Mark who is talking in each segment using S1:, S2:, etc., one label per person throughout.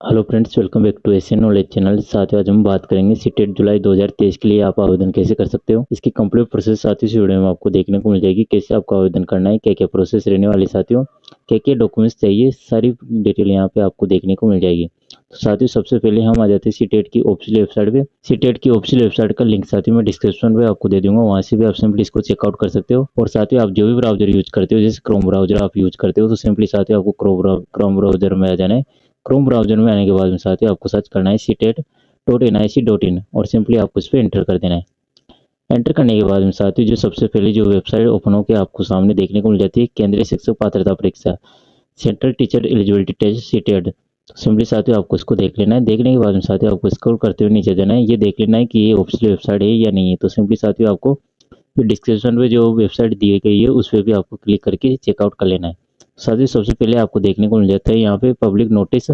S1: Hello friends, welcome back to Asian knowledge channel. साथियों, आज हम बात करेंगे सीटेट जुलाई 2023 के लिए आप आवेदन कैसे कर सकते हो। इसकी कंप्लीट प्रोसेस साथियों इस वीडियो में आपको देखने को मिल जाएगी। कैसे आपको आवेदन करना है, क्या क्या प्रोसेस रहने वाली साथियों, क्या क्या डॉक्यूमेंट्स चाहिए, सारी डिटेल यहाँ पे आपको देखने को मिल जाएगी। तो साथियों, सबसे पहले हम आ जाते हैं सीटेट की ऑफिशियल वेबसाइट पे। सीटेट की ऑफिशियल वेबसाइट का लिंक साथियों मैं डिस्क्रिप्शन में आपको दे दूंगा, वहां से भी आप सिंपली इसको चेकआउट कर सकते हो। और साथियों, आप जो भी ब्राउजर यूज करते हो, जैसे क्रोम ब्राउजर आप यूज करते हो, तो सिंपली साथियों आपको क्रोम ब्राउजर में आ जाना है। क्रोम ब्राउजर में आने के बाद में साथियों आपको सर्च करना है ctet.nic.in और सिंपली आपको इस पर एंटर कर देना है। एंटर करने के बाद में साथियों जो सबसे पहले जो वेबसाइट ओपन होकर आपको सामने देखने को मिल जाती है, केंद्रीय शिक्षक पात्रता परीक्षा central teacher eligibility test CTET. Simply साथियों आपको इसको देख लेना है। देखने के बाद में साथियों आपको स्क्रॉल करते हुए नीचे जाना है, ये देख लेना है कि ये ऑफिशियल वेबसाइट है या नहीं है। तो सिंपली साथियों आपको डिस्क्रिप्शन में जो वेबसाइट दी गई है उस पर भी आपको क्लिक करके चेकआउट कर लेना है। साथियों सबसे पहले आपको देखने को मिल जाता है यहाँ पे पब्लिक नोटिस।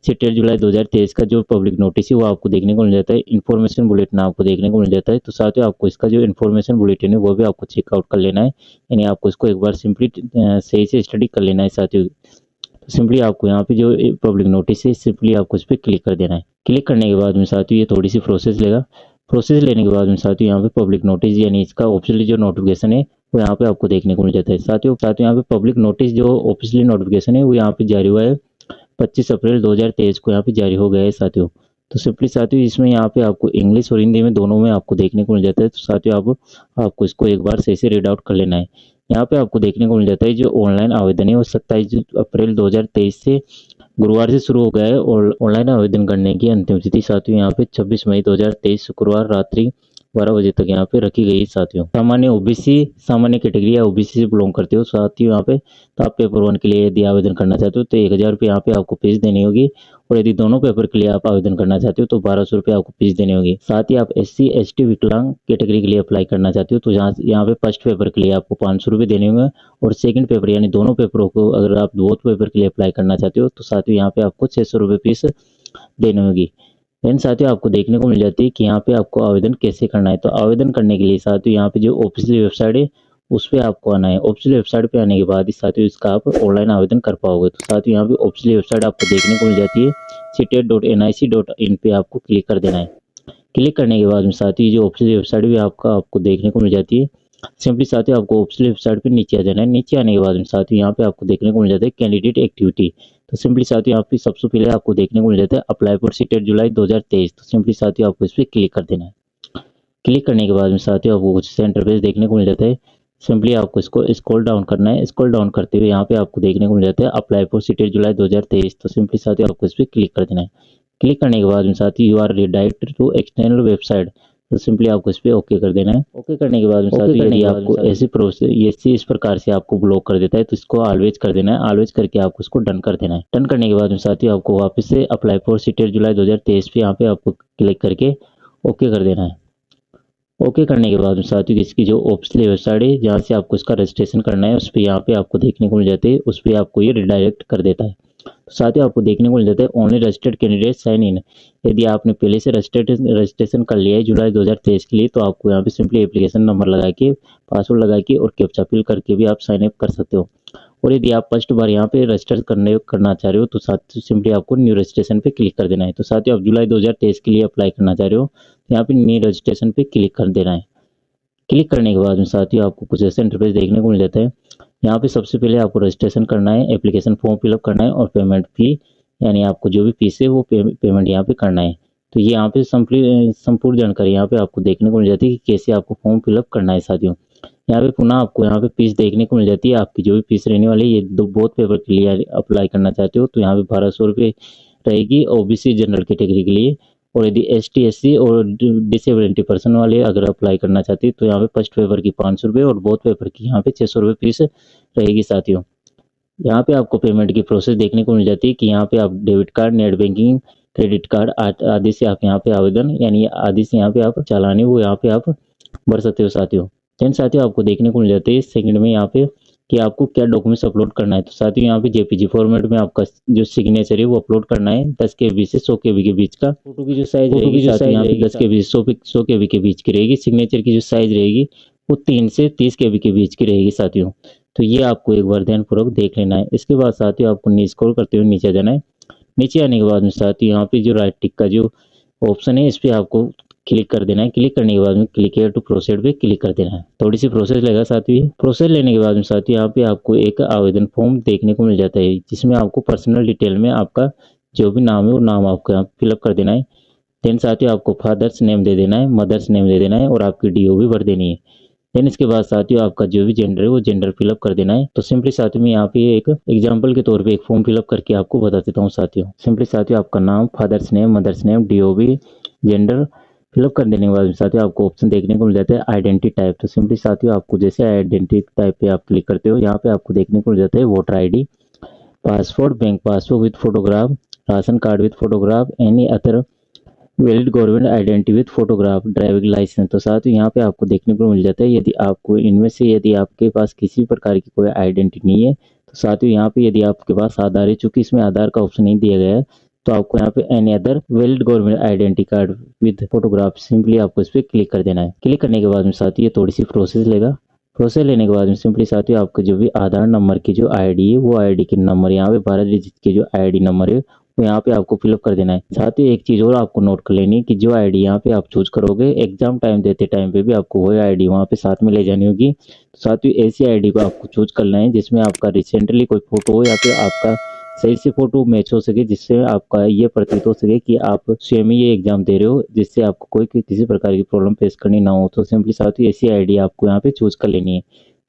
S1: 6 जुलाई 2023 का जो पब्लिक नोटिस है वो आपको देखने को मिल जाता है। इन्फॉर्मेशन बुलेटिन आपको देखने को मिल जाता है। तो साथियों आपको इसका जो इन्फॉर्मेशन बुलेटिन है वो भी आपको चेकआउट कर लेना है, यानी आपको इसको एक बार सिंपली सही से स्टडी कर लेना है साथियों। तो सिंपली आपको यहाँ पे जो पब्लिक नोटिस है सिंपली आपको इस पर क्लिक कर देना है। क्लिक करने के बाद में साथियों ये थोड़ी सी प्रोसेस लेगा। प्रोसेस लेने के बाद में साथियों यहाँ पे पब्लिक नोटिस यानी इसका ऑफिशियली जो नोटिफिकेशन है वो यहाँ पे आपको देखने को मिल जाता है। साथियों यहाँ पे पब्लिक नोटिस जो ऑफिशियली नोटिफिकेशन है वो यहाँ पे जारी हुआ है 25 अप्रैल 2023 को यहाँ पे जारी हो गया है साथियों। तो सिंपली साथियों इसमें यहाँ पे आपको इंग्लिश और हिंदी में दोनों में आपको देखने को मिल जाता है। तो साथियों आपको इसको एक बार सही से रीड आउट कर लेना है। यहाँ पे आपको देखने को मिल जाता है जो ऑनलाइन आवेदन है वो 27 अप्रैल 2023 से गुरुवार से शुरू हो गया है। और ऑनलाइन आवेदन करने की अंतिम तिथि साथियों यहाँ पे 26 मई 2023 शुक्रवार रात्रि 12 बजे तक यहाँ पे रखी गई है साथियों। सामान्य ओबीसी, सामान्य कैटेगरी या ओबीसी से बिलोंग करते हो साथियों यहाँ पे, तो आप पेपर वन के लिए यदि आवेदन करना चाहते हो तो 1,000 रुपये यहाँ पे आपको फीस देनी होगी। और यदि दोनों पेपर के लिए आप आवेदन करना चाहते हो तो 1,200 रुपये आपको फीस देनी होगी। साथ ही आप SC ST विकलांग कैटेगरी के लिए अप्लाई करना चाहते हो तो यहाँ पे फर्स्ट पेपर के लिए आपको 500 रुपये देने होंगे। और सेकंड पेपर यानी दोनों पेपरों को अगर आप बोथ पेपर के लिए अप्लाई करना चाहते हो तो साथियों यहाँ पे आपको 600 रुपये फीस देनी होगी। देन साथियों आपको देखने को मिल जाती है कि यहाँ पे आपको आवेदन कैसे करना है। तो आवेदन करने के लिए साथियों यहाँ पे जो ऑफिशियल वेबसाइट है उस पर आपको आना है। ऑफिशियल वेबसाइट पे आने के बाद ही साथियों इसका आप ऑनलाइन आवेदन कर पाओगे। तो साथियों यहाँ पे ऑफिशियल वेबसाइट आपको देखने को मिल जाती है ctet.nic.in पे आपको क्लिक कर देना है। क्लिक करने के बाद में साथियों जो ऑफिशियल वेबसाइट भी आपको देखने को मिल जाती है। सिंपली साथियों आपको ऑफिशियल वेबसाइट पे नीचे आ जाना है। नीचे आने के बाद में साथियों यहाँ पे आपको देखने को मिल जाता है कैंडिडेट एक्टिविटी। तो सिंपली साथियों यहाँ पे सबसे पहले आपको देखने को मिल जाता है अप्लाई फॉर सीटेट जुलाई 2023। तो सिंपली साथियों आपको इस पर क्लिक कर देना है। क्लिक करने के बाद में साथियों आपको कुछ इंटरफेस देखने को मिल जाता है। सिंपली आपको इसको स्क्रॉल डाउन करना है। स्क्रॉल डाउन करते हुए यहाँ पे आपको देखने को मिल जाता है अप्लाई फॉर सीटेट जुलाई 2023। तो सिंपली साथियों आपको इस पर क्लिक कर देना है। क्लिक करने के बाद में साथियों you are redirected to external website. तो सिंपली आपको इस पर ओके कर देना है। ओके करने के बाद में साथियों यदि आपको ऐसी प्रोसेस ये इस प्रकार से आपको ब्लॉक कर देता है तो इसको ऑलवेज कर देना है। ऑलवेज करके आपको इसको डन कर देना है। डन करने के बाद में साथियों आपको वापस से अप्लाई फॉर सीटेट जुलाई 2023 पे यहाँ पे आपको क्लिक करके ओके कर देना है। ओके करने के बाद साथियों इसकी जो ऑफिशियल वेबसाइट है जहाँ से आपको इसका रजिस्ट्रेशन करना है उस पर यहाँ पे आपको देखने को मिल जाते हैं, उस पर आपको ये रिडायरेक्ट कर देता है। तो साथियों आपको देखने को मिल जाता है only registered candidate sign in. यदि आपने पहले से रजिस्ट्रेशन कर लिया है जुलाई 2023 के लिए तो आपको यहाँ पे सिंपली एप्लीकेशन नंबर लगा के, पासवर्ड लगा के और कैप्चा फिल करके भी आप साइन अप कर सकते हो। और यदि आप फर्स्ट बार यहाँ पे रजिस्टर करना चाह रहे हो तो साथ सिंपली आपको न्यू रजिस्ट्रेशन पे क्लिक कर देना है। तो साथियों आप जुलाई 2023 के लिए अप्लाई करना चाह रहे हो तो यहाँ पे न्यू रजिस्ट्रेशन पे क्लिक कर देना है। क्लिक करने के बाद में साथियों आपको कुछ ऐसा इंटरफेस देखने को मिल जाता है। यहाँ पे सबसे पहले आपको रजिस्ट्रेशन करना है, एप्लीकेशन फॉर्म फिलअप करना है और पेमेंट फी यानी आपको जो भी फीस है वो पेमेंट यहाँ पे करना है। तो ये यहाँ पे संपूर्ण जानकारी यहाँ पे आपको देखने को मिल जाती है कि कैसे आपको फॉर्म फिलअप करना है साथियों। यहाँ पे पुनः आपको यहाँ पे फीस देखने को मिल जाती है। आपकी जो भी फीस रहने वाली है, ये दो बहुत पेपर के लिए अप्लाई करना चाहते हो तो यहाँ पे 1,200 रुपये रहेगी ओबीसी जनरल कैटेगरी के लिए। और यदि ST SC और डिसेबिलिटी पर्सन वाले अगर अप्लाई करना चाहते हैं तो यहाँ पे फर्स्ट पेपर की 500 रुपये और बोथ पेपर की यहाँ पे 600 रुपये फीस रहेगी साथियों। यहाँ पे आपको पेमेंट की प्रोसेस देखने को मिल जाती है कि यहाँ पे आप debit card, net banking, credit card आदि से आप यहाँ पे आवेदन यानी आदि से यहाँ पे आप चालाने वो यहाँ पे आप भर सकते हो साथियों। देन साथियों आपको देखने को मिल जाती है सेकंड में यहाँ पे कि आपको क्या डॉक्यूमेंट्स अपलोड करना है। तो साथियों यहाँ पे JPG फॉर्मेट में आपका जो सिग्नेचर है वो अपलोड करना है 10 KB से 100 KB के बीच का। फोटो की जो साइज रहेगी यहाँ पे 10 KB से 100 KB के बीच की रहेगी। सिग्नेचर की जो साइज रहेगी वो 3 से 30 KB के बीच की रहेगी साथियों। तो ये आपको एक बार ध्यानपूर्वक देख लेना है। इसके बाद साथियों आपको स्क्रॉल करते हुए नीचे जाना है। नीचे आने के बाद में साथियों यहाँ पे जो राइट टिक का जो ऑप्शन है इस पे आपको क्लिक कर देना है। क्लिक करने के बाद में क्लिक हेयर टू प्रोसीड पे क्लिक कर देना है। थोड़ी सी प्रोसेस लेगा साथियों। प्रोसेस लेने के बाद में साथियों यहाँ पे आपको एक आवेदन फॉर्म देखने को मिल जाता है, जिसमें आपको पर्सनल डिटेल में आपका जो भी नाम है वो नाम आपको यहाँ फिलअप कर देना है। देन साथियों आपको फादर्स नेम दे देना है, मदर्स नेम दे देना है और आपकी डीओ भी भर देनी है। देन इसके बाद साथियों आपका जो भी जेंडर है वो जेंडर फिलअप कर देना है। तो सिंपली साथियों मैं यहाँ पे एक एग्जांपल के तौर पे एक फॉर्म फिलअप करके आपको बता देता हूँ साथियों। सिंपली साथियों आपका नाम, father's name, mother's name, DOB, gender fill up कर देने के बाद साथियों आपको ऑप्शन देखने को मिल जाता है आइडेंटिटी टाइप। तो सिंपली साथियों आपको जैसे आइडेंटिटी टाइप पे आप क्लिक करते हो यहाँ पे आपको देखने को मिल जाता है voter ID, passport, bank passbook with photograph, ration card with photograph, any other valid government identity with photograph, driving licence. तो साथियों यहाँ पे आपको देखने को मिल जाता है यदि आपको इनमें से यदि आपके पास किसी प्रकार की कोई आइडेंटिटी नहीं है तो साथियों यहाँ पे यदि आपके पास आधार है, चूंकि इसमें आधार का ऑप्शन नहीं दिया गया है तो आपको यहाँ पे any other valid government identity card with photograph simply आपको इस पर क्लिक कर देना है। क्लिक करने के बाद में साथियों ये थोड़ी सी प्रोसेस लेगा। प्रोसेस लेने के बाद में सिंपली साथियों आपका जो भी आधार नंबर की जो आईडी है वो आईडी के नंबर यहाँ पे 12 डिजिट के जो आईडी नंबर है वो यहाँ पे आपको फिलअप कर देना है। साथ ही एक चीज और आपको नोट कर लेनी है कि जो आईडी यहाँ पे आप चूज करोगे एग्जाम टाइम देते टाइम पे भी आपको वही आईडी वहाँ पे साथ में ले जानी होगी। तो साथ ही ऐसी आईडी को आपको चूज करना है जिसमें आपका रिसेंटली कोई फोटो हो या फिर आपका सही से फोटो मैच हो सके, जिससे आपका ये प्रतीत हो सके कि आप स्वयं ही ये एग्जाम दे रहे हो, जिससे आपको कोई किसी प्रकार की प्रॉब्लम फेस करनी ना हो। तो सिंपली साथ ही ऐसी आईडी आपको यहाँ पे चूज कर लेनी है।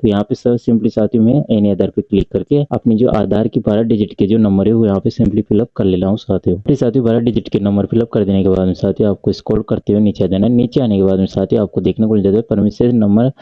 S1: तो यहाँ पे सर सिंपली साथियों में एनी अदर पे क्लिक करके अपनी जो आधार की 12 डिजिट के जो नंबर है वो यहाँ पे सिंपली फिलअप कर ले रहा हूँ साथियों। फिर साथियों 12 डिजिट के नंबर फिलअप कर देने के बाद में साथियों आपको स्क्रॉल करते हुए नीचे देना है। नीचे आने के बाद में साथियों आपको देखने को मिल जाता है परमिशन नंबर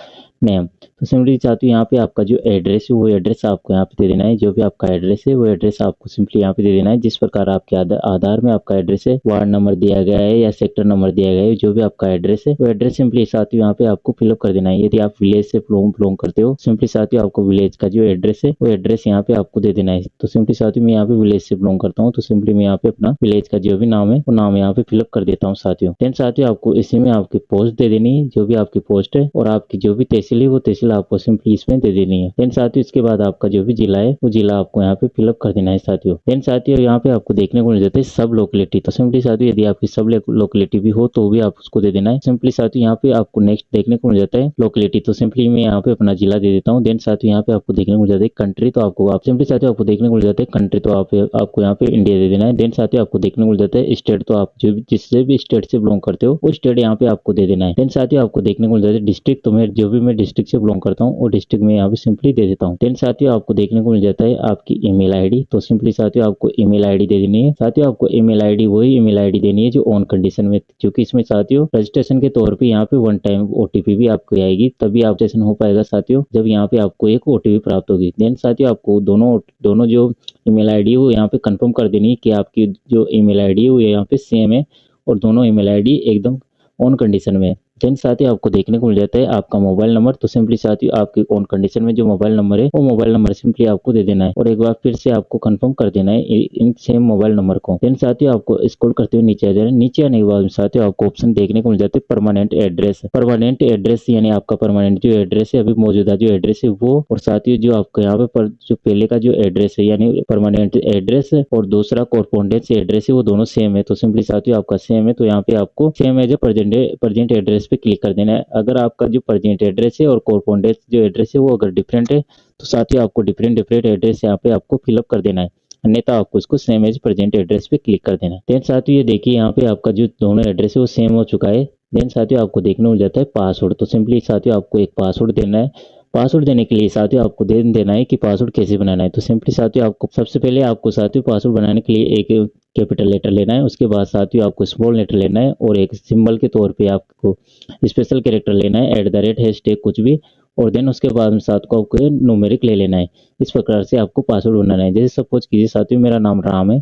S1: नेम। तो सिंपली साथियों यहाँ पे आपका जो एड्रेस है वो एड्रेस आपको यहाँ पे दे देना है। जो भी आपका एड्रेस है वो एड्रेस आपको सिंपली यहाँ पे दे देना है। जिस प्रकार आपके आधार में आपका एड्रेस है, वार्ड नंबर दिया गया है या सेक्टर नंबर दिया गया है, जो भी आपका एड्रेस है वो एड्रेस सिंपली साथियों यहाँ पे आपको फिलअप कर देना है। यदि आप विलेज से बिलोंग करते हो सिंपली साथियों आपको विलेज का जो एड्रेस है वो एड्रेस यहाँ पे आपको दे देना है। तो सिंपली साथियों मैं यहाँ पे विलेज से बिलोंग करता हूँ तो सिंपली मैं यहाँ पे अपना विलेज का जो भी नाम है वो नाम यहाँ पे फिलअप कर देता हूँ साथियों। देन साथियों आपको इसी में आपकी पोस्ट दे देनी है, जो भी आपकी पोस्ट है, और आपकी जो भी तहसील है वो तहसील आपको सिंपली इसमें दे देनी है। देन साथियों इसके बाद आपका जो भी जिला है वो जिला आपको यहाँ पे फिलअप कर देना है साथियों। देन साथियों यहाँ पे आपको देखने को मिल जाता है सब लोकेलिटी। तो सिंपली साथियों यदि आपकी सब लोकेलिटी भी हो तो भी आप उसको दे देना है। सिंपली साथियों यहाँ पे आपको नेक्स्ट देखने को मिल जाता है लोकेलिटी। तो सिंपली मैं यहाँ पे अपना जिला दे देता हूँ। देन साथियों यहाँ पे आपको देखने को मिल जाता है कंट्री। तो आप सिंपली साथियों आपको देखने को मिल जाता है कंट्री, तो आपको यहाँ पे इंडिया दे देना है। देन साथियों आपको देखने को मिल जाता है स्टेट। तो आप जो जिससे भी स्टेट से बिलोंग करते हो वो स्टेट यहाँ पे आपको दे देना है। देन साथियों आपको देखने को मिल जाता है डिस्ट्रिक्ट। तो मैं जो भी मैं डिस्ट्रिक्ट से बिलोंग करता हूँ वो डिस्ट्रिक्ट में यहाँ पे सिंपली दे देता हूँ। देन साथियों आपको देखने को मिल जाता है आपकी ईमेल आईडी। तो सिंपली साथियों आपको ईमेल आईडी दे देनी है। साथियों आपको ईमेल आईडी वही ईमेल आईडी देनी है जो ऑन कंडीशन में, क्योंकि इसमें साथियों रजिस्ट्रेशन के तौर पे यहाँ पे वन टाइम ओटीपी भी आपको आएगी, तभी आप रजिस्ट्रेशन हो पाएगा साथियों जब यहाँ पे आपको एक ओटीपी प्राप्त होगी। देन साथियों आपको दोनों जो ईमेल आईडी है वो यहाँ पे कंफर्म कर देनी है कि आपकी जो ईमेल आईडी है वो यहाँ पे सेम है और दोनों ईमेल आईडी एकदम ऑन कंडीशन में। देन साथियों आपको देखने को मिल जाता है आपका मोबाइल नंबर। तो सिंपली साथियों आपकी ऑन कंडीशन में जो मोबाइल नंबर है वो मोबाइल नंबर सिंपली आपको दे देना है और एक बार फिर से आपको कंफर्म कर देना है इन सेम मोबाइल नंबर को। देन साथियों आपको स्क्रॉल करते हुए नीचे आ जाना है। नीचे आने के बाद साथियों आपको ऑप्शन देखने को मिल जाते हैं परमानेंट एड्रेस। परमानेंट एड्रेस यानी आपका परमानेंट जो एड्रेस है, अभी मौजूदा जो एड्रेस है वो, और साथियों जो आपका यहाँ पे जो पहले का जो एड्रेस है यानी परमानेंट एड्रेस और दूसरा कॉरस्पॉन्डेंस एड्रेस है वो दोनों सेम है। तो सिंपली साथियों आपका सेम है तो यहाँ पे आपको सेम एज प्रेजेंट एड्रेस पे क्लिक कर देना है। अगर आपका जो प्रेजेंट एड्रेस है और कॉरस्पॉन्डेंस जो एड्रेस है वो अगर डिफरेंट है तो साथियों आपको डिफरेंट एड्रेस यहाँ पे आपको फिलअप कर देना है, अन्यथा आपको इसको सेम एज प्रेजेंट एड्रेस पे क्लिक कर देना है। देन साथियों ये देखिए यहाँ पे आपका जो दोनों एड्रेस है वो सेम हो चुका है। देन साथियों आपको देखने को मिल जाता है पासवर्ड। तो सिंपली साथियों आपको एक पासवर्ड देना है। पासवर्ड देने के लिए साथियों आपको देना है कि पासवर्ड कैसे बनाना है। तो सिंपली साथियों आपको सबसे पहले आपको साथियों पासवर्ड बनाने के लिए एक कैपिटल लेटर लेना है, उसके बाद साथियों आपको स्मॉल लेटर लेना है और एक सिंबल के तौर पे आपको स्पेशल कैरेक्टर लेना है @ कुछ भी, और देन उसके बाद में साथ को आपको न्यूमेरिक ले लेना है। इस प्रकार से आपको पासवर्ड बनाना है। जैसे सपोज कीजिए साथियों मेरा नाम राम है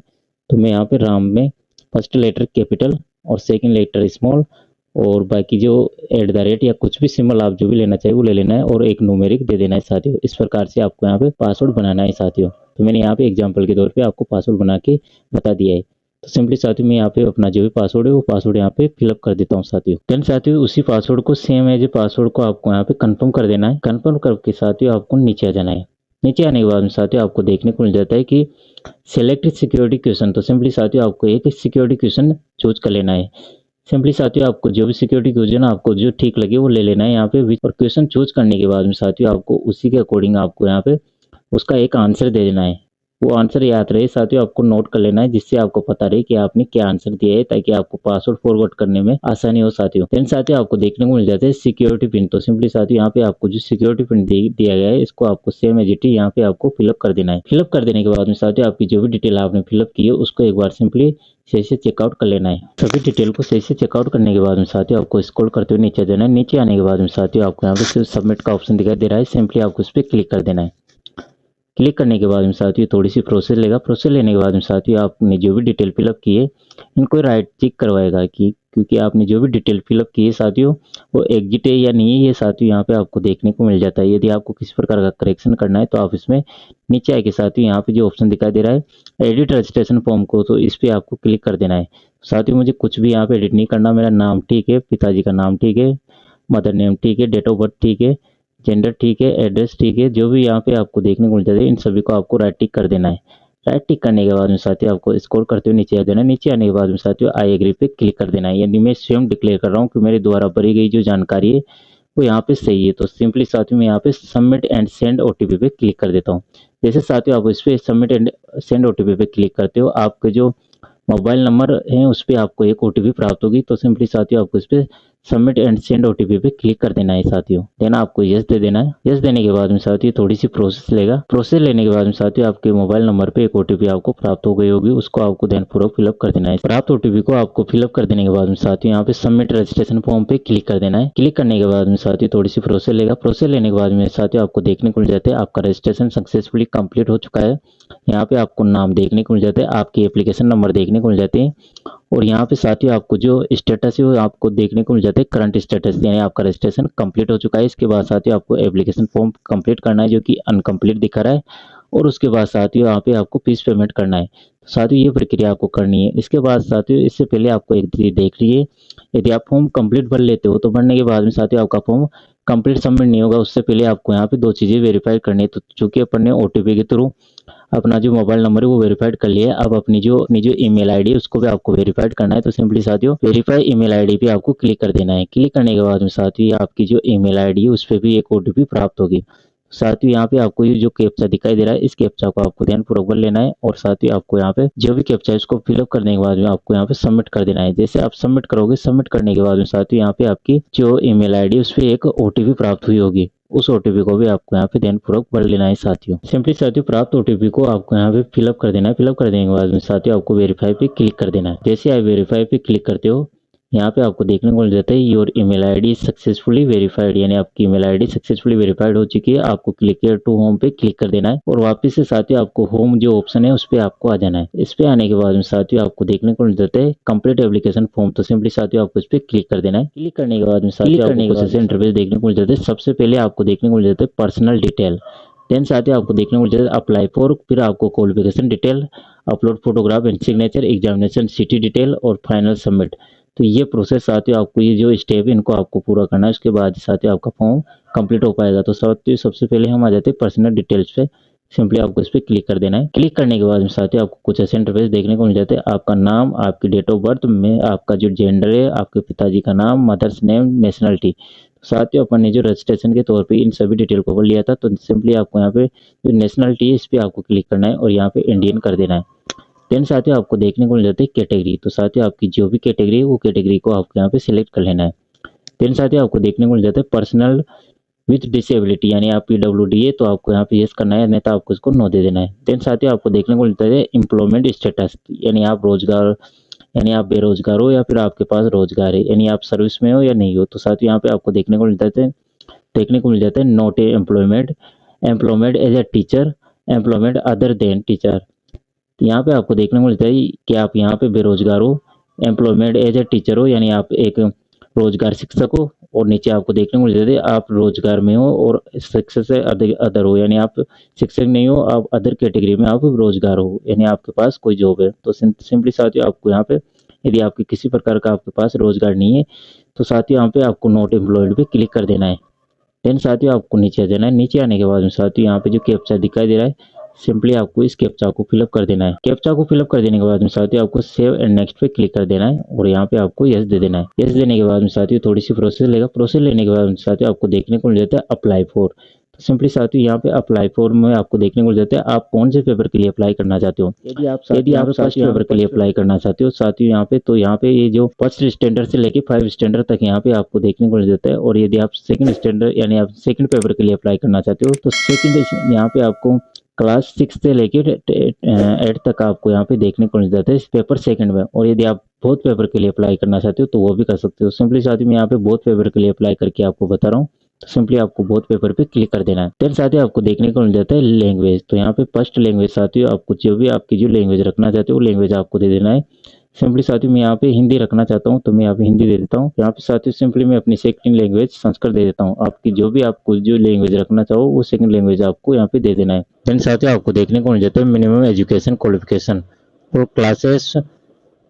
S1: तो मैं यहाँ पे राम में फर्स्ट लेटर कैपिटल और सेकंड लेटर स्मॉल और बाकी जो @ या कुछ भी सिंबल आप जो भी लेना चाहिए वो ले लेना है और एक न्यूमेरिक दे देना है साथियों। इस प्रकार से आपको यहाँ पे पासवर्ड बनाना है साथियों। तो मैंने यहाँ पे एग्जांपल के तौर पे आपको पासवर्ड बना के बता दिया है। तो सिंपली साथियों मैं यहाँ पे अपना जो भी पासवर्ड है वो पासवर्ड यहाँ पे फिलअप कर देता हूँ साथियों। देन साथियों उसी पासवर्ड को सेम एज पासवर्ड को आपको यहाँ पे कंफर्म कर देना है। कंफर्म करके साथियों आपको नीचे आ जाना है। नीचे आने के बाद में साथियों आपको देखने को मिल जाता है कि सेलेक्ट सिक्योरिटी क्वेश्चन। तो सिंपली साथियों आपको एक सिक्योरिटी क्वेश्चन चूज कर लेना है। सिंपली साथियों आपको जो भी सिक्योरिटी क्वेश्चन आपको जो ठीक लगे वो ले लेना है यहाँ पे। और क्वेश्चन चूज करने के बाद में साथियों आपको उसी के अकॉर्डिंग आपको यहाँ पे उसका एक आंसर दे देना है। वो आंसर याद रहे साथियों, आपको नोट कर लेना है जिससे आपको पता रहे कि आपने क्या आंसर दिया है, ताकि आपको पासवर्ड फॉरवर्ड करने में आसानी हो साथियों। देन साथियों आपको देखने को मिल जाता है सिक्योरिटी पिन। तो सिंपली साथियों यहाँ पे आपको जो सिक्योरिटी पिन दिया गया है इसको आपको सेम एज इट इज यहाँ पे आपको फिलअप कर देना है। फिलअप कर देने के बाद में साथियों आपकी जो भी डिटेल आपने फिलअप की है उसको एक बार सिंपली सही से चेकआउट कर लेना है। सभी डिटेल को सही से चेकआउट करने के बाद में साथियों आपको स्क्रॉल करते हुए नीचे देना है। नीचे आने के बाद में साथियों आपको यहाँ पे सबमिट का ऑप्शन दिखाई दे रहा है, सिंपली आपको इस पर क्लिक कर देना है। क्लिक करने के बाद में साथियों थोड़ी सी प्रोसेस लेगा। प्रोसेस लेने के बाद में साथियों आपने जो भी डिटेल फिलअप की है इनको राइट चेक करवाएगा कि क्योंकि आपने जो भी डिटेल फिलअप की है साथियों वो एग्जिट है या नहीं है, ये साथियों यहाँ पे आपको देखने को मिल जाता है। यदि आपको किसी प्रकार का करेक्शन करना है तो आप इसमें नीचे आके साथियों यहाँ पे जो ऑप्शन दिखाई दे रहा है एडिट रजिस्ट्रेशन फॉर्म को, तो इस पर आपको क्लिक कर देना है। साथियों मुझे कुछ भी यहाँ पे एडिट नहीं करना, मेरा नाम ठीक है, पिताजी का नाम ठीक है, मदर नेम ठीक है, डेट ऑफ बर्थ ठीक है, जेंडर ठीक है, एड्रेस ठीक है, जो भी यहाँ पे आपको देखने को मिल जाता है इन सभी को आपको राइट टिक कर देना है। राइट टिक करने के बाद में साथियों आपको स्क्रॉल करते हुए नीचे आ जाना है। नीचे आने के बाद में साथियों आई एग्री पे क्लिक कर देना है। यानी मैं स्वयं डिक्लेयर कर रहा हूँ कि मेरे द्वारा भरी गई जो जानकारी है वो यहाँ पे सही है। तो सिंपली साथियों मैं यहाँ पे सबमिट एंड सेंड ओटीपी पे क्लिक कर देता हूँ। जैसे साथियों आप इस पे सबमिट एंड सेंड ओटीपी पे क्लिक करते हो आपके जो मोबाइल नंबर है उस पर आपको एक ओटीपी प्राप्त होगी। तो सिंपली साथियों आपको इस पर सबमिट एंड सेंड ओटीपी पे क्लिक कर देना है साथियों। देन आपको यस दे देना है। यस देने के बाद में साथियों थोड़ी सी प्रोसेस लेगा। प्रोसेस लेने के बाद में साथियों आपके मोबाइल नंबर पे एक ओटीपी आपको प्राप्त हो गई होगी, उसको आपको देन पूर्वक फिलअप कर देना है। प्राप्त ओटीपी को आपको फिलअप कर देने के बाद में साथियों यहाँ पे सबमिट रजिस्ट्रेशन फॉर्म पे क्लिक कर देना है। क्लिक करने के बाद में साथियों थोड़ी सी प्रोसेस लेगा। प्रोसेस लेने के बाद में साथियों आपको देखने को मिल जाता है आपका रजिस्ट्रेशन सक्सेसफुली कंप्लीट हो चुका है। यहाँ पे आपको नाम देखने को मिल जाता है, आपके एप्लीकेशन नंबर देखने को मिल जाते हैं और यहाँ पे साथियों आपको जो स्टेटस है वो आपको देखने को मिल जाता है करंट स्टेटस, यानी आपका रजिस्ट्रेशन कंप्लीट हो चुका है। इसके बाद साथियों आपको एप्लीकेशन फॉर्म कंप्लीट करना है जो कि अनकम्प्लीट दिखा रहा है और उसके बाद साथियों यहाँ पे आपको फीस पेमेंट करना है। साथियों ये प्रक्रिया आपको करनी है। इसके बाद साथियों इससे पहले आपको एक चीज देख लीजिए, यदि आप फॉर्म कंप्लीट भर लेते हो तो भरने के बाद में साथियों आपका फॉर्म कंप्लीट सबमिट नहीं होगा, उससे पहले आपको यहाँ पे दो चीजें वेरीफाई करनी है। तो चूंकि अपन ने ओटीपी के थ्रू अपना जो मोबाइल नंबर है वो वेरीफाइड कर लिया है, अब अपनी जो ईमेल आईडी है उसको भी आपको वेरीफाइड करना है। तो सिंपली साथियों वेरीफाई ईमेल आईडी पे आपको क्लिक कर देना है। क्लिक करने के बाद में साथियों आपकी जो ईमेल आईडी है उस पर भी एक ओटीपी प्राप्त होगी। साथियों यहाँ पे आपको ये जो कैप्चा दिखाई दे रहा है इस कैप्चा को आपको ध्यानपूर्वक भर लेना है और साथियों आपको यहाँ पे जो भी कैप्चा है उसको फिलअप करने के बाद में आपको यहाँ पे सबमिट कर देना है। जैसे आप सबमिट करोगे, सबमिट करने के बाद में साथियों यहाँ पे आपकी जो ईमेल आईडी है उस पर एक ओटीपी प्राप्त हुई होगी, उस ओटीपी को भी आपको यहाँ पे ध्यानपूर्वक भर लेना है साथियों। सिंपली साथियों प्राप्त ओटीपी को आपको यहाँ पे फिलअप कर देना है। फिलअप कर देने के बाद में साथियों आपको वेरीफाई पे क्लिक कर देना है। जैसे आप वेरीफाई पे क्लिक करते हो यहाँ पे आपको देखने को मिल जाता है your email ID successfully verified, यानी आपकी ईमेल आईडी सक्सेसफुली वेरीफाइड हो चुकी है। आपको क्लिक हियर टू होम पे क्लिक कर देना है और वापस से साथियों आपको होम जो ऑप्शन है उस पर आपको आ जाना है। इस पे आने के बाद में साथियों आपको देखने को मिल जाता है कंप्लीट एप्लीकेशन फॉर्म। तो सिंपली साथियों आपको इस पे क्लिक कर देना है। क्लिक करने के बाद में साथियों आपको इंटरफेस देखने को मिल जाता है। सबसे पहले आपको देखने को मिल जाता है पर्सनल डिटेल, देन साथियों आपको देखने को मिल जाता है अप्लाई फॉर, फिर आपको qualification detail, upload photograph and signature, examination city detail और फाइनल सबमिट। तो ये प्रोसेस साथियों आपको ये जो स्टेप है इनको आपको पूरा करना है, उसके बाद साथियों आपका फॉर्म कंप्लीट हो पाएगा। तो साथियों सबसे पहले हम आ जाते हैं पर्सनल डिटेल्स पे, सिंपली आपको इस पर क्लिक कर देना है। क्लिक करने के बाद में साथियों आपको कुछ ऐसे इंटरफेस देखने को मिल जाते हैं। आपका नाम, आपकी डेट ऑफ बर्थ में आपका जो जेंडर है, आपके पिताजी का नाम, मदर्स नेम, नेशनलिटी। साथियों अपन ने जो रजिस्ट्रेशन के तौर पे इन सभी डिटेल को भर लिया था, तो सिंपली आपको यहाँ पे जो नेशनलिटी है इस पर आपको क्लिक करना है और यहाँ पे इंडियन कर देना है। देन साथियों आपको देखने को मिल जाती है कैटेगरी। तो साथियों आपकी जो भी कैटेगरी है वो कैटेगरी को आपको यहाँ पे सिलेक्ट कर लेना है। देन साथियों आपको देखने को मिल जाता है पर्सनल विथ डिसेबिलिटी, यानी आप पीडब्ल्यूडी है तो आपको यहाँ पे यस करना है, नहीं तो आपको इसको नो दे देना है। देन साथियों आपको देखने को मिलता है एम्प्लॉयमेंट स्टेटस, यानी आप रोजगार, यानी आप बेरोजगार हो या फिर आपके पास रोजगार है, यानी आप सर्विस में हो या नहीं हो। तो साथियों यहाँ पे आपको देखने को मिल जाता है not a employment, employment as a teacher, employment other than teacher. यहाँ पे आपको देखने को मिलता है कि आप यहाँ पे बेरोजगार हो, एम्प्लॉयमेंट एज ए टीचर हो, यानी आप एक रोजगार शिक्षक हो, और नीचे आपको देखने को मिल जाता है आप रोजगार में हो और शिक्षक से अदर हो, यानी आप शिक्षक नहीं हो, आप अदर कैटेगरी में आप रोजगार हो, यानी आपके पास कोई जॉब है। तो सिंपली साथियों आपको यहाँ पे यदि आपके किसी प्रकार का आपके पास रोजगार नहीं है तो साथियों यहाँ पे आपको नॉट एम्प्लॉयड पे क्लिक कर देना है। देन साथियों आपको नीचे आ जाना है। नीचे आने के बाद में साथियों यहाँ पे जो कैप्चा दिखाई दे रहा है, सिंपली आपको इस कैप्चा को फिलअप कर देना है। कैप्चा को फिलअप कर देने के बाद में साथियों आपको सेव एंड नेक्स्ट पे क्लिक कर देना है और यहाँ पे आपको यस दे देना है। यस देने के बाद में साथियों थोड़ी सी प्रोसेस लेगा। प्रोसेस लेने के बाद में साथियों आपको देखने को मिल जाता है अप्लाई फॉर। तो सिंपली साथियों यहाँ पे अप्लाई फॉर में आपको देखने को मिल जाता है आप कौन से पेपर के लिए अप्लाई करना चाहते हो। यदि आप फर्स्ट पेपर के लिए अप्लाई करना चाहते हो साथियों यहाँ पे, तो यहाँ पे ये जो फर्स्ट स्टैंडर्ड से लेके 5 स्टैंडर्ड तक यहाँ पे आपको देखने को मिल जाता है। और यदि आप सेकंड स्टैंडर्ड यानी आप सेकंड पेपर के लिए अप्लाई करना चाहते हो तो सेकंड यहाँ पे आपको क्लास 6 से लेके 8 तक आपको यहाँ पे देखने को मिल जाता है इस पेपर सेकंड में। और यदि आप बोथ पेपर के लिए अप्लाई करना चाहते हो तो वो भी कर सकते हो। सिंपली साथियों मैं यहाँ पे बोथ पेपर के लिए अप्लाई करके आपको बता रहा हूँ। तो सिंपली आपको बोथ पेपर पे क्लिक कर देना है। देन साथियों आपको देखने को मिल जाता है लैंग्वेज। तो यहाँ पे फर्स्ट लैंग्वेज साथियों आपको जो भी आपकी जो लैंग्वेज रखना चाहते हो वो लैंग्वेज आपको दे देना है। सिंपली साथियों मैं यहाँ पे हिंदी रखना चाहता हूँ तो मैं यहाँ पे हिंदी दे देता हूँ। यहाँ पे साथियों सिंपली मैं अपनी सेकंड लैंग्वेज संस्कृत दे देता हूँ। आपकी जो भी आपको जो लैंग्वेज रखना चाहो वो सेकंड लैंग्वेज आपको यहाँ पे दे देना है। देन साथियों आपको देखने को मिल जाता है मिनिमम एजुकेशन क्वालिफिकेशन और क्लासेस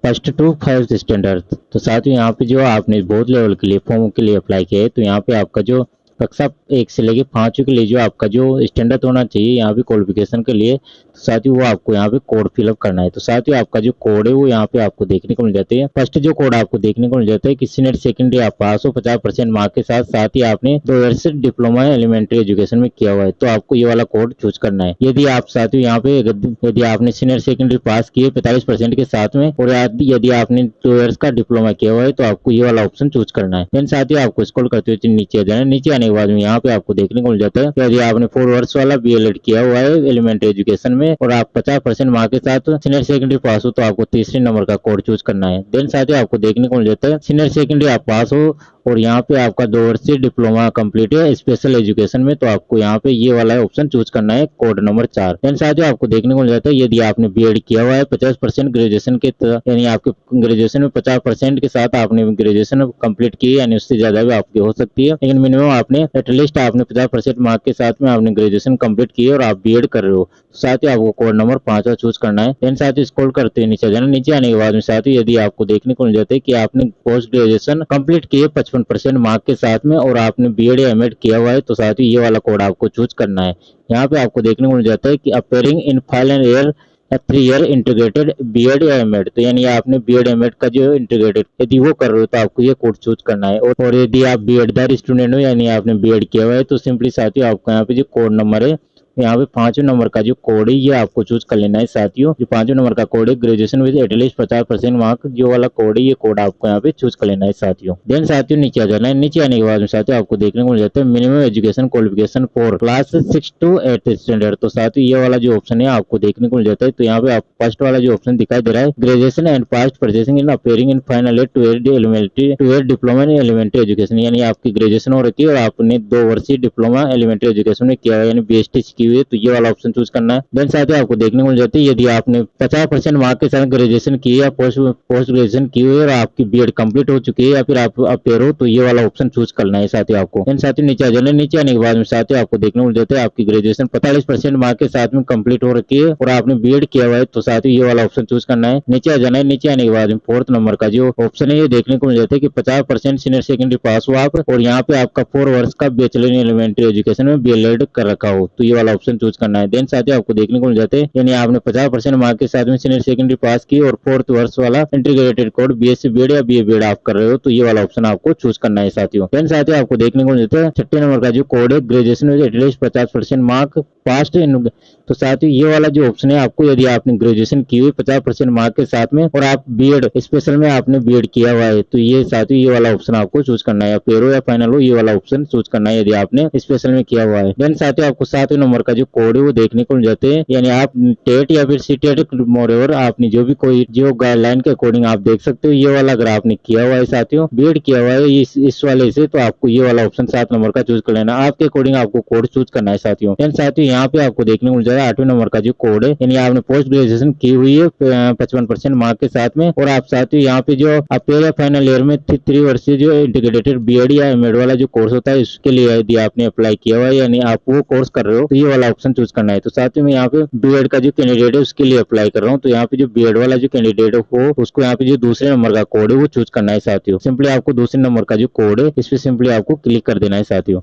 S1: फर्स्ट टू 5 स्टैंडर्ड। तो साथियों यहाँ पे जो आपने बोथ लेवल के लिए फॉर्म के लिए अप्लाई किया है तो यहाँ पे आपका जो कक्षा 1 से लेके 5 के लिए जो आपका जो स्टैंडर्ड होना चाहिए यहाँ पे क्वालिफिकेशन के लिए, तो साथियों वो आपको यहाँ पे कोड फिलअप करना है। तो साथियों आपका जो कोड है वो यहाँ पे आपको देखने को मिल जाते हैं। फर्स्ट जो कोड आपको देखने को मिल जाता है कि सीनियर सेकेंडरी आप पास हो 50% मार्क के साथ, साथ ही आपने 2 ईयर्स डिप्लोमा एलिमेंट्री एजुकेशन में किया हुआ है, तो आपको ये वाला कोड चूज करना है। यदि आप साथियों यहाँ पे यदि आपने सीनियर सेकेंडरी पास किए 45% के साथ में और यदि आपने 2 ईयर्स का डिप्लोमा किया हुआ है तो आपको ये वाला ऑप्शन चूज करना है। देन साथियों आपको स्क्रॉल करते हुए नीचे आ जाना है। नीचे आने के बाद में यहाँ पे आपको देखने को मिल जाता है यदि आपने 4 वर्ष वाला बीएलएड किया हुआ है एलिमेंट्री एजुकेशन में और आप 50% मार्क के साथ सीनियर सेकेंडरी पास हो तो आपको तीसरे नंबर का कोड चूज करना है। देन साथियों आपको देखने को मिल जाता है सीनियर सेकेंडरी आप पास हो और यहाँ पे आपका 2 वर्षीय डिप्लोमा कंप्लीट है स्पेशल एजुकेशन में, तो आपको यहाँ पे ये वाला ऑप्शन चूज करना है कोड नंबर 4। देन साथियों आपको देखने को मिल जाता है यदि आपने बीएड किया हुआ है 50% ग्रेजुएशन के यानी आपके ग्रेजुएशन में 50% के साथ आपने ग्रेजुएशन कंप्लीट की यानी उससे ज्यादा भी आपकी हो सकती है, लेकिन मिनिमम आपने एटलीस्ट आपने 50% मार्क के साथ में आपने ग्रेजुएशन कंप्लीट की है और आप बीएड कर रहे हो, तो साथियों आपको कोड नंबर 5 चूज करना है। देन साथियों स्क्रॉल करते हुए नीचे जाना। नीचे आने के बाद में साथियों यदि आपको देखने को मिल जाता है कि आपने पोस्ट ग्रेजुएशन कंप्लीट किए 55% मार्क के साथ में और आपने बीएड या एमएड किया हुआ है तो साथियों ये वाला कोड आपको चूज करना है। यहाँ पे आपको देखने को मिल जाता है कि appearing in final year 3 year integrated BEd या एमएड, तो यानी आपने बीएड एमएड का जो इंटीग्रेटेड यदि वो कर रहे हो तो आपको ये कोड चूज करना है। और यदि आप बीएडदार स्टूडेंट हो यानी आपने बीएड किया हुआ है तो सिंपली साथियों आपको यहाँ पे जो कोड नंबर है यहाँ पे 5वें नंबर का जो कोड है ये आपको चूज कर लेना है। साथियों जो 5वें नंबर का कोड है ग्रेजुएशन विद एटलीस्ट 50% मार्क, जो वाला कोड है ये कोड आपको यहाँ पे चूज कर लेना है साथियों। देन साथियों नीचे आ जाना है। नीचे आने के बाद में साथियों आपको देखने को मिल जाता है minimum education qualification for class 6 to 8 standard, तो साथियों ये वाला जो ऑप्शन है आपको देखने को मिल जाता है। तो यहाँ पे आप फर्स्ट वाला जो ऑप्शन दिखाई दे रहा है graduation and past purchasing in appearing in final year 2 year elementary 2 year diploma in elementary education, यानी आपकी ग्रेजुएशन हो रखी है और आपने 2 वर्षीय डिप्लोमा एलिमेंट्री एजुकेशन में किया है यानी बीएसटी की हुई है, तो ये वाला ऑप्शन चूज करना है। देन साथियों आपको देखने को मिल जाती है यदि आपने 50% मार्क के साथ ग्रेजुएशन की है या पोस्ट ग्रेजुएशन की हुई है और आपकी बीएड कंप्लीट हो चुकी है या फिर आप अपेयर हो तो ये वाला ऑप्शन चूज करना है साथियों आपको। देन साथियों नीचे आ जाना। नीचे आने के बाद में साथियों आपको देखने को मिल जाता है आपकी ग्रेजुएशन 45% मार्क के साथ में कंप्लीट हो रखी है और आपने बीएड किया हुआ है तो साथियों ये वाला ऑप्शन चूज करना है। नीचे आ जाना है। नीचे आने के बाद में 4th नंबर का जो ऑप्शन है ये देखने को मिल जाता है कि 50% सीनियर सेकेंडरी पास हो आप और यहाँ पे आपका 4 वर्ष का बैचलर इन एलिमेंट्री एजुकेशन में बीएलएड कर रखा हो तो ये वाला ऑप्शन चूज करना है। देन साथियों आपको देखने को मिल जाते हैं यानी आपने 50% मार्क के साथ में सीनियर सेकेंडरी पास की और 4th वर्ष वाला इंटीग्रेटेड कोड बीएससी बीएड या बीए बीएड आप कर रहे हो तो ये वाला ऑप्शन आपको चूज करना है साथियों। देन साथियों आपको देखने को मिल जाता है 6 नंबर का जो कोड है graduation with at least 50% mark passed in, तो साथियों ये वाला जो ऑप्शन है आपको यदि आपने ग्रेजुएशन की हुई 50% मार्क के साथ में और आप बीएड स्पेशल में आपने बीएड किया हुआ है तो ये साथियों ये वाला ऑप्शन आपको चूज करना है, पेरो या फाइनल हो ये वाला ऑप्शन चूज करना है यदि आपने स्पेशल में किया हुआ है। देन साथियों आपको 7वें नंबर का जो कोड है वो देखने को मिल जाते हैं यानी आप टेट या फिर सीटेट मोरेवर आपने जो भी कोई जो गाइडलाइन के अकॉर्डिंग आप देख सकते हो ये वाला अगर आपने किया हुआ है साथियों बीएड किया हुआ है इस वाले से तो आपको ये वाला ऑप्शन 7 नंबर का चूज कर लेना, आपके अकॉर्डिंग आपको कोड चूज करना है साथियों। देन साथियों यहाँ पे आपको देखने को मिल जाएगा 8वें नंबर का जो कोड है यानी आपने पोस्ट ग्रेजुएशन की हुई है 55% मार्क के साथ में और आप साथियों यहाँ पे जो अपेयर या फाइनल ईयर में 3 वर्षीय जो इंटीग्रेटेड बीएड या एमएड वाला जो कोर्स होता है उसके लिए यदि आपने अप्लाई किया हुआ है यानी आप वो कोर्स कर रहे हो तो ये वाला ऑप्शन चूज करना है। तो साथियों में यहाँ पे बीएड का जो कैंडिडेट है उसके लिए अप्लाई कर रहा हूँ तो यहाँ पे जो बीएड वाला जो कैंडिडेट हो उसको यहाँ पे जो दूसरे नंबर का कोड है वो चूज करना है साथियों। सिंपली आपको दूसरे नंबर का जो कोड है इस पे सिंपली आपको क्लिक कर देना है साथियों।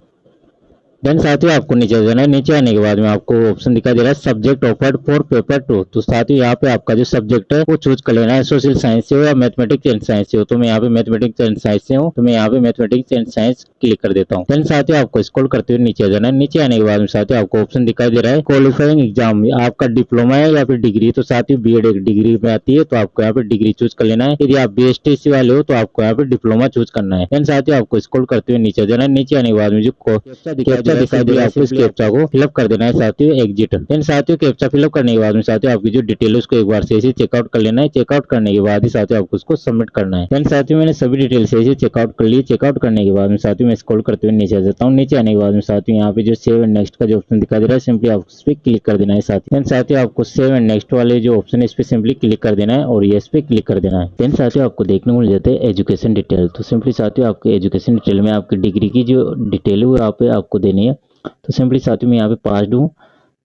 S1: देन साथियों आपको नीचे जाना है। नीचे आने के बाद में आपको ऑप्शन दिखाई दे रहा है सब्जेक्ट ऑफर्ड फॉर पेपर 2। तो साथियों यहाँ पे आपका जो सब्जेक्ट है वो चूज कर लेना है, सोशल साइंस से हो या मैथमेटिक्स एंड साइंस से हो। तो मैं यहाँ पे मैथमेटिक्स एंड साइंस से हूँ, तो मैं यहाँ पे मैथमेटिक्स एंड साइंस क्लिक कर देता हूँ। देन साथियों आपको स्क्रॉल करते हुए नीचे जाना है। नीचे आने के बाद में साथियों आपको ऑप्शन दिखाई दे रहा है क्वालिफाइंग एग्जाम, आपका डिप्लोमा है या फिर डिग्री। तो साथियों बीएड एक डिग्री में आती है, तो आपको यहाँ पे डिग्री चूज कर लेना है। यदि आप बीएसटीसी वाले हो तो आपको यहाँ पे डिप्लोमा चूज करना है। देन साथियों आपको स्क्रॉल करते हुए नीचे जाना है। नीचे आने के बाद में जो कैप्चा दिखाई दे रहा है आपको इस कैप्चा को फिलअप कर देना है साथियों, एग्जिट। देन साथियों कैप्चा फिलअप करने के बाद में साथियों आपकी जो डिटेल है उसको एक बार से चेकआउट कर लेना है। चेकआउट करने के बाद ही साथियों आपको उसको सबमिट करना है। देन साथियों मैंने सभी डिटेल से चेकआउट कर ली। चेकआउट करने के बाद में साथियों मैं स्क्रॉल करते हुए नीचे आ जाता हूँ। नीचे आने के बाद में साथियों यहाँ पे जो सेव एंड नेक्स्ट का जो ऑप्शन दिखाई दे रहा है सिंपली आपको इस पे क्लिक कर देना है साथियों। देन साथियों आपको सेव एंड नेक्स्ट वाले जो ऑप्शन है इस पे सिंपली क्लिक कर देना है और यस पे क्लिक कर देना है। देन साथियों आपको देखने को मिल जाता है एजुकेशन डिटेल। तो सिंपली साथियों आपके एजुकेशन डिटेल में आपकी डिग्री की जो डिटेल है वो यहाँ पे आपको देनी है। तो सिंपली साथियों मैं यहाँ पे पास हूँ।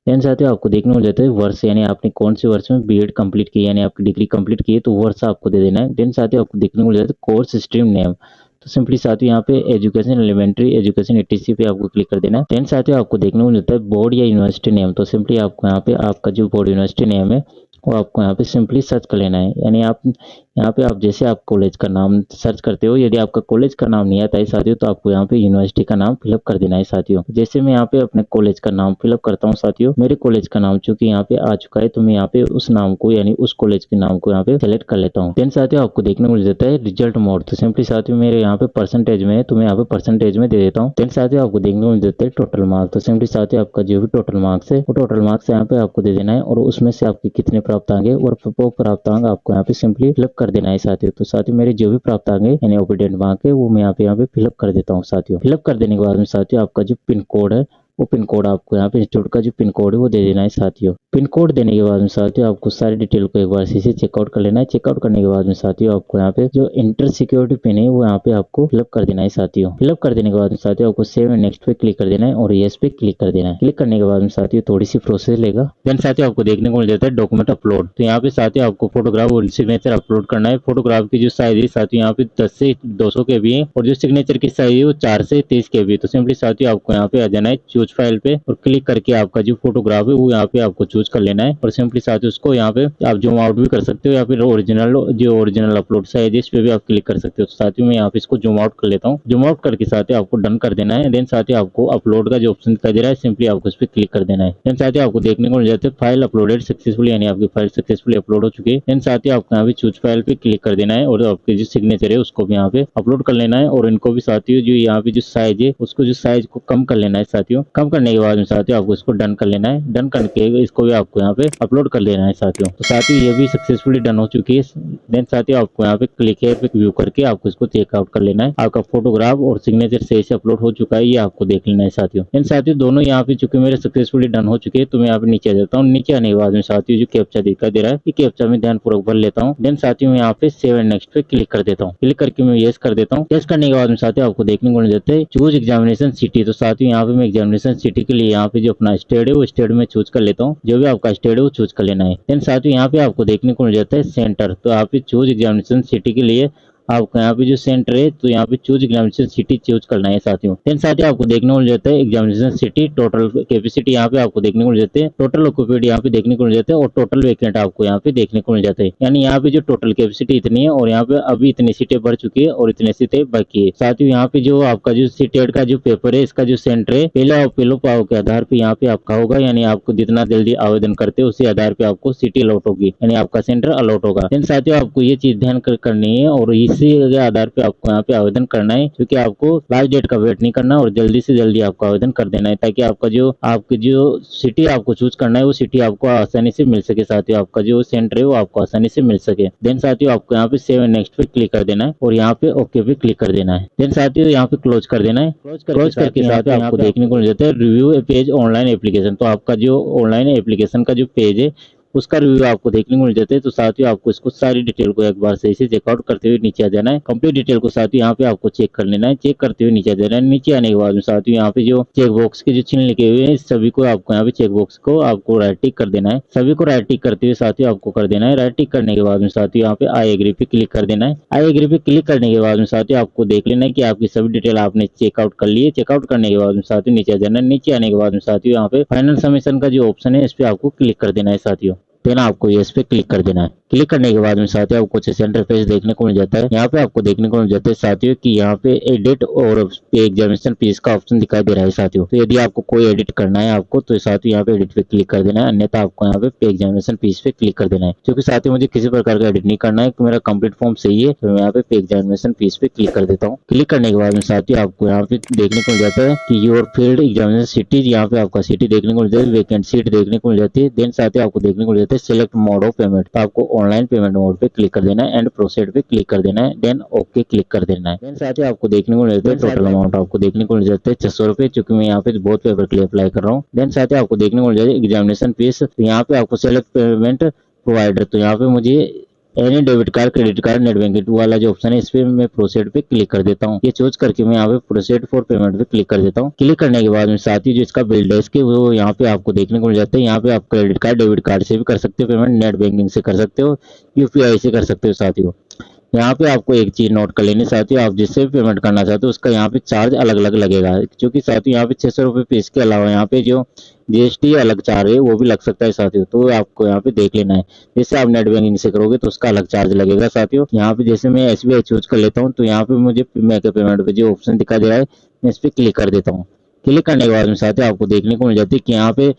S1: देन साथियों आपको देखने को मिल जाता है वर्ष, यानी आपने कौन से वर्ष में बीएड कंप्लीट की यानी आपकी डिग्री कंप्लीट की है तो वर्ष आपको दे देना है। देन साथियों आपको देखने को मिल जाता है कोर्स स्ट्रीम नेम। तो सिंपली साथियों यहाँ पे एजुकेशन एलिमेंट्री एजुकेशन ईटीसी पे आपको क्लिक कर देना है। देन साथियों आपको देखने को मिलता है बोर्ड या यूनिवर्सिटी नेम। तो सिंपली आपको यहाँ पे आपका जो बोर्ड यूनिवर्सिटी नेम है वो आपको यहाँ पे सिंपली सर्च कर लेना है। यानी आप यहाँ पे आप जैसे आप कॉलेज का नाम सर्च करते हो, यदि आपका कॉलेज का नाम नहीं आता है साथियों तो आपको यहाँ पे यूनिवर्सिटी का नाम फिलअप कर देना है साथियों। जैसे मैं यहाँ पे अपने कॉलेज का नाम फिलअप करता हूँ साथियों, मेरे कॉलेज का नाम चूंकि यहाँ पे आ चुका है तो मैं यहाँ पे उस नाम को यानी उस कॉलेज के नाम को यहाँ पे सेलेक्ट कर लेता हूँ। देन साथियों आपको देखने को मिल जाता है रिजल्ट मोड। तो सिंपली साथियों मेरे यहाँ पे परसेंटेज में है तो मैं यहाँ पे परसेंटेज में दे देता हूँ। देन साथियों आपको देखने को मिल जाता है टोटल मार्क्स। तो सिंपली साथियों आपका जो भी टोटल मार्क्स है वो टोटल मार्क्स यहाँ पे आपको दे देना है और उसमें से आपके कितने प्राप्तांक है और वो प्राप्तांक आपको यहाँ पे सिंपली फिलअप कर देना है साथियों। तो साथियों मेरे जो भी प्राप्तांक है यानी ओबीडिएंट मार्क है वो मैं यहाँ पे फिलअप कर देता हूँ साथियों। फिलअप कर देने के बाद में साथियों आपका जो पिन कोड है वो पिन कोड आपको यहाँ पे इंस्टीट्यूट का जो पिन कोड है वो दे देना है साथियों। पिन कोड देने के बाद में साथियों आपको सारी डिटेल को एक बार से चेकआउट कर लेना है। चेकआउट करने के बाद में साथियों आपको यहाँ पे जो इंटर सिक्योरिटी पिन है वो यहाँ पे आपको फिलअप कर देना है साथियों। फिलअप कर देने के बाद में साथियों आपको सेव एंड नेक्स्ट पे क्लिक कर देना है और यस पे क्लिक कर देना है। क्लिक करने के बाद में साथियों थोड़ी सी प्रोसेस लेगा। देन साथियों आपको देखने को मिल जाता है डॉक्यूमेंट अपलोड। तो यहाँ पे साथियों आपको फोटोग्राफ और सिग्नेचर अपलोड करना है। फोटोग्राफ की जो साइज है साथियों यहाँ पे 10 से 200 KB है और जो सिग्नेचर की साइज है वो 4 से 30 KB। तो सिंपली साथियों आपको यहाँ पे आ जाना है चूज फाइल पे और क्लिक करके आपका जो फोटोग्राफ है वो यहाँ पे आपको चूज कर लेना है और सिंपली साथ उसको यहाँ पे आप जूम आउट भी कर सकते हो या फिर ओरिजिनल अपलोड साइज इस पे भी आप क्लिक कर सकते हो। तो साथियों मैं यहाँ पे इसको जूम आउट कर लेता हूँ। जूम आउट करके साथियों आपको डन कर देना है। देन साथियों आपको अपलोड का जो ऑप्शन दिखाई दे रहा है सिंपली आपको इस पे क्लिक कर देना है। देन साथियों आपको देखने को मिल जाता है फाइल अपलोडेड सक्सेसफुली, यानी आपकी फाइल सक्सेसफुली अपलोड हो चुकी है। देन साथियों आपको यहाँ पे चूज फाइल पे क्लिक कर देना है और आपकी जो सिग्नेचर है उसको भी यहाँ पे अपलोड कर लेना है और इनको भी साथियों जो यहाँ पे जो साइज है उसको जो साइज को कम कर लेना है साथियों। कम करने के बाद में साथियों आपको इसको डन कर लेना है। डन करके इसको भी आपको यहाँ पे अपलोड कर लेना है साथियों। तो साथियों ये भी सक्सेसफुली डन हो चुकी है। देन साथियों आपको यहाँ पे क्लिक है पे व्यू करके आपको इसको चेकआउट कर लेना है। आपका फोटोग्राफ और सिग्नेचर सही से अपलोड हो चुका है, ये आपको देख लेना है साथियों। देन साथियों दोनों यहाँ पे चूंकि मेरे सक्सेसफुली डन हो चुके हैं तो मैं यहाँ पे नीचे आ जाता हूँ। नीचे आने के बाद में साथियों जो कैप्चा दिखाई दे रहा है ये कैप्चा में ध्यानपूर्वक भर लेता हूँ। देन साथियों मैं यहाँ पे सेव एंड नेक्स्ट पे क्लिक कर देता हूँ। क्लिक करके मैं यस कर देता हूँ। यस करने के बाद में साथियों आपको देखने को मिल जाता है चूज एग्जामिनेशन सिटी। तो साथियों यहाँ पे मैं एग्जामिनेशन सिटी के लिए यहाँ पे जो अपना स्टेट है वो स्टेट में चूज कर लेता हूँ। जो भी आपका स्टेट है वो चूज कर लेना है। देन साथियों यहाँ पे आपको देखने को मिल जाता है सेंटर। तो आप चूज एग्जामिनेशन सिटी के लिए आपको यहाँ पे जो सेंटर है तो यहाँ पे चूज एग्जामिनेशन सिटी चूज करना है साथियों। देन साथियों आपको देखने को मिल जाता है एग्जामिनेशन सिटी टोटल कैपेसिटी यहाँ पे आपको देखने को मिल जाते हैं, टोटल ऑक्यूपाइड यहाँ पे देखने को मिल जाता है और टोटल वैकेंट आपको यहाँ पे देखने को मिल जाता है। यानी यहाँ पे जो टोटल कैपेसिटी इतनी है और यहाँ पे अभी इतनी सीटें भर चुकी है और इतनी सीटें बाकी है। साथियों यहाँ पे जो आपका जो सीटेट का जो पेपर है इसका जो सेंटर है पहले पाव के आधार पे यहाँ पे आपका होगा, यानी आपको जितना जल्दी आवेदन करते हो उसी आधार पे आपको सीटें अलॉट होगी, यानी आपका सेंटर अलॉट होगा। देन साथियों आपको ये चीज ध्यान करनी है और इसी आधार पे आपको यहाँ पे आवेदन करना है, क्योंकि आपको लास्ट डेट का वेट नहीं करना और जल्दी से जल्दी आपको आवेदन कर देना है ताकि आपकी जो सिटी आपको चूज करना है वो सिटी आपको आसानी से मिल सके। साथियों आपका जो सेंटर है वो आपको आसानी से मिल सके। देन साथियों आपको यहाँ पे सेव एंड नेक्स्ट पे क्लिक कर देना है और यहाँ पे ओके पे क्लिक कर देना है। देन साथियों यहाँ पे क्लोज कर देना है। क्लोज करके साथियों आपको देखने को मिल जाता है रिव्यू पेज ऑनलाइन एप्लीकेशन। तो आपका जो ऑनलाइन एप्लीकेशन का जो पेज है उसका रिव्यू आपको देखने को मिल जाता है। तो साथियों आपको इसको सारी डिटेल को एक बार सही से चेकआउट करते हुए नीचे आ जाना है। कंप्लीट डिटेल को साथियों यहाँ पे आपको चेक कर लेना है। चेक करते हुए नीचे आ जाना है। नीचे आने के बाद में साथियों यहाँ पे जो चेक बॉक्स के जो चिन्ह लिखे हुए हैं, सभी को आपको यहाँ पे चेक बॉक्स को आपको राइट टिक कर देना है। सभी को राइट टिक करते हुए साथियों आपको कर देना है। राइट टिक करने के बाद में साथियों यहाँ पे आई एग्री पे क्लिक कर देना है। आई एग्री पे क्लिक करने के बाद में साथियों आपको देख लेना है कि आपकी सभी डिटेल आपने चेकआउट कर ली है। चेकआउट करने के बाद में साथियों नीचे आ जाना है। नीचे आने के बाद में साथियों यहाँ पे फाइनल सबमिशन का जो ऑप्शन है, इस पे आपको क्लिक कर देना है साथियों। देन आपको इस पे क्लिक कर देना है। क्लिक करने के बाद में साथियों आपको कुछ इंटरफेस देखने को मिल जाता है। यहाँ पे आपको देखने को मिल जाता है साथियों कि यहाँ पे एडिट और पे एग्जामिनेशन फीस का ऑप्शन दिखाई दे रहा है साथियों। तो यदि आपको कोई एडिट करना है आपको, तो साथियों यहाँ पे एडिट पे क्लिक कर देना है, अन्यथा आपको यहाँ पे एग्जामिनेशन फीस पे क्लिक कर देना है। क्योंकि साथियों मुझे किसी प्रकार का एडिट नहीं करना है, तो मेरा कंप्लीट फॉर्म सही है, तो मैं यहाँ पे एग्जामिनेशन फीस पे क्लिक कर देता हूँ। क्लिक करने के बाद में साथियों आपको यहाँ पे देखने को मिल जाता है कि योर फील्ड एग्जामिनेशन सिटीज, यहाँ पे आपका सिटी देखने को मिल जाता है, वैकेंट सीट देखने को मिल जाती है। देन साथियों आपको देखने को मिल जाता है सिलेक्ट मोड ऑफ पेमेंट, तो आपको ऑनलाइन पेमेंट मोड पे क्लिक कर देना है एंड प्रोसीड पे क्लिक कर देना है। देन ओके क्लिक कर देना है। देन साथियों आपको देखने को मिल जाता है टोटल अमाउंट आपको देखने को मिल जाता है 600 रुपए, क्योंकि मैं यहाँ पे बहुत पेपर के लिए अप्लाई कर रहा हूँ। देन साथियों आपको देखने को मिल जाता है एग्जामिनेशन फीस, तो यहाँ पे आपको सेलेक्ट पेमेंट प्रोवाइडर, तो यहाँ पे मुझे any debit card, credit card, net banking वाला जो ऑप्शन है, इस पे मैं प्रोसीड पे क्लिक कर देता हूँ। ये चूज करके मैं यहाँ पे प्रोसीड फॉर पेमेंट पे क्लिक कर देता हूँ। क्लिक करने के बाद में साथियों जो इसका बिल डेस्क है वो यहाँ पे आपको देखने को मिल जाता है। यहाँ पे आप क्रेडिट कार्ड, डेबिट कार्ड से भी कर सकते हो पेमेंट, नेट बैंकिंग से कर सकते हो, यूपीआई से कर सकते हो साथियों। यहाँ पे आपको एक चीज नोट कर लेनी साथियों, आप जिससे भी पेमेंट करना चाहते हो उसका यहाँ पे चार्ज अलग अलग लगेगा। क्योंकि साथियों यहाँ पे 600 रुपए फीस के अलावा यहाँ पे जो जीएसटी अलग चार्ज है वो भी लग सकता है साथियों, तो आपको यहाँ पे देख लेना है। जैसे आप नेट बैंकिंग से करोगे तो उसका अलग चार्ज लगेगा साथियों। यहाँ पे जैसे मैं एसबीआई चूज कर लेता हूँ, तो यहाँ पे मुझे मेक पेमेंट पे जो ऑप्शन दिखा दे रहा है, मैं इस पे क्लिक कर देता हूँ। क्लिक करने के बाद में साथियों आपको देखने को मिल जाती है कि यहाँ पे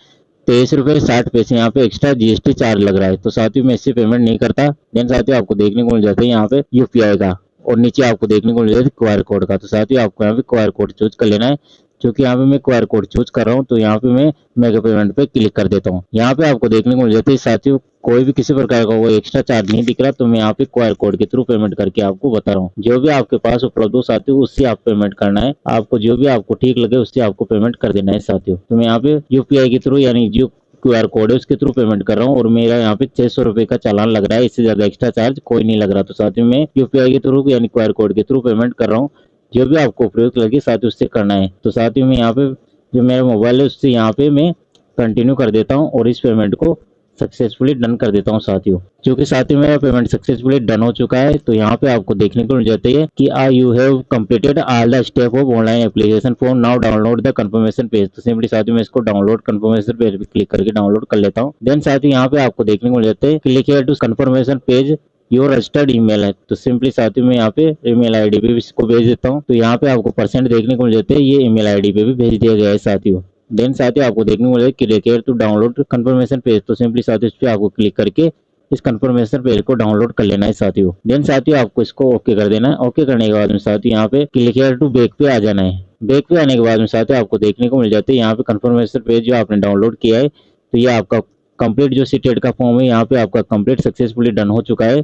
S1: 23 रुपए 60 पैसे यहाँ पे एक्स्ट्रा जीएसटी चार्ज लग रहा है। तो साथियों मैं इससे पेमेंट नहीं करता। देन साथियों आपको देखने को मिल जाता है यहाँ पे यूपीआई का, और नीचे आपको देखने को मिल जाता है क्यूआर कोड का। तो साथियों आपको यहाँ पे क्यूआर कोड चूज कर लेना है। क्योंकि यहाँ पे मैं क्यूआर कोड चूज कर रहा हूँ, तो यहाँ पे मैं मेगा पेमेंट पे क्लिक कर देता हूँ। यहाँ पे आपको देखने को मिल जाता है साथियों कोई भी किसी प्रकार का कोई एक्स्ट्रा चार्ज नहीं दिख रहा, तो मैं यहाँ पे क्यूआर कोड के थ्रू पेमेंट करके आपको बता रहा हूँ। जो भी आपके पास उपलब्ध हो साथियों उससे आप पेमेंट करना है। आपको जो भी आपको ठीक लगे उससे आपको पेमेंट कर देना है साथियों। तो मैं यहाँ पे यूपीआई के थ्रू यानी जो क्यूआर कोड है उसके थ्रू पेमेंट कर रहा हूँ, और मेरा यहाँ पे 600 रुपए का चालान लग रहा है, इससे ज्यादा एक्स्ट्रा चार्ज कोई नहीं लग रहा। तो साथियों मैं यूपीआई के थ्रू यानी क्यूआर कोड के थ्रू पेमेंट कर रहा हूँ। जो भी आपको उपयोग लगे साथियों उससे करना है। तो साथियों मैं यहाँ पे जो मेरा मोबाइल है उससे यहाँ पे मैं कंटिन्यू कर देता हूँ और इस पेमेंट को सक्सेसफुली डन कर देता हूँ साथियों। क्योंकि साथियों मेरा पेमेंट सक्सेसफुली डन हो चुका है, तो यहाँ पे आपको देखने को मिल जाता है कि you have completed all the step of online application form, now download the confirmation page. तो सिंपली साथियों मैं इसको डाउनलोड कंफर्मेशन पेज पे क्लिक करके डाउनलोड कर लेता हूँ। देन साथियों यहाँ पे आपको देखने को मिल जाता है click here to confirmation page your registered email है। तो सिंपली साथियों मैं यहाँ पे ईमेल आईडी पे भी इसको भेज देता हूँ। तो यहाँ पे आपको परसेंट देखने को मिल जाते हैं, ये ईमेल आईडी पे भी भेज दिया गया है साथियों। देन साथियों आपको देखने को मिलेगा click here to download confirmation page. तो सिंपली साथियों इस पे आपको क्लिक करके इस कंफर्मेशन पेज को डाउनलोड कर लेना है साथियों। देन साथियों आपको इसको ओके कर देना है। ओके करने के बाद में साथियों यहाँ पे क्लिक हियर टू बैक पे आ जाना है। बैक पे आने के बाद में साथियों आपको देखने को मिल जाते हैं यहाँ पे कंफर्मेशन पेज जो आपने डाउनलोड किया है, तो ये आपका कंप्लीट जो सीटेट का फॉर्म है यहाँ पे आपका कंप्लीट सक्सेसफुली डन हो चुका है।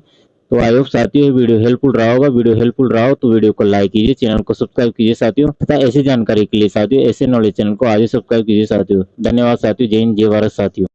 S1: तो आई होप साथियों ये वीडियो हेल्पफुल रहा होगा। वीडियो हेल्पफुल रहा हो तो वीडियो को लाइक कीजिए, चैनल को सब्सक्राइब कीजिए साथियों, तथा ऐसी जानकारी के लिए साथियों ऐसे नॉलेज चैनल को आज ही सब्सक्राइब कीजिए साथियों। धन्यवाद साथियों। जय हिंद, जय भारत साथियों।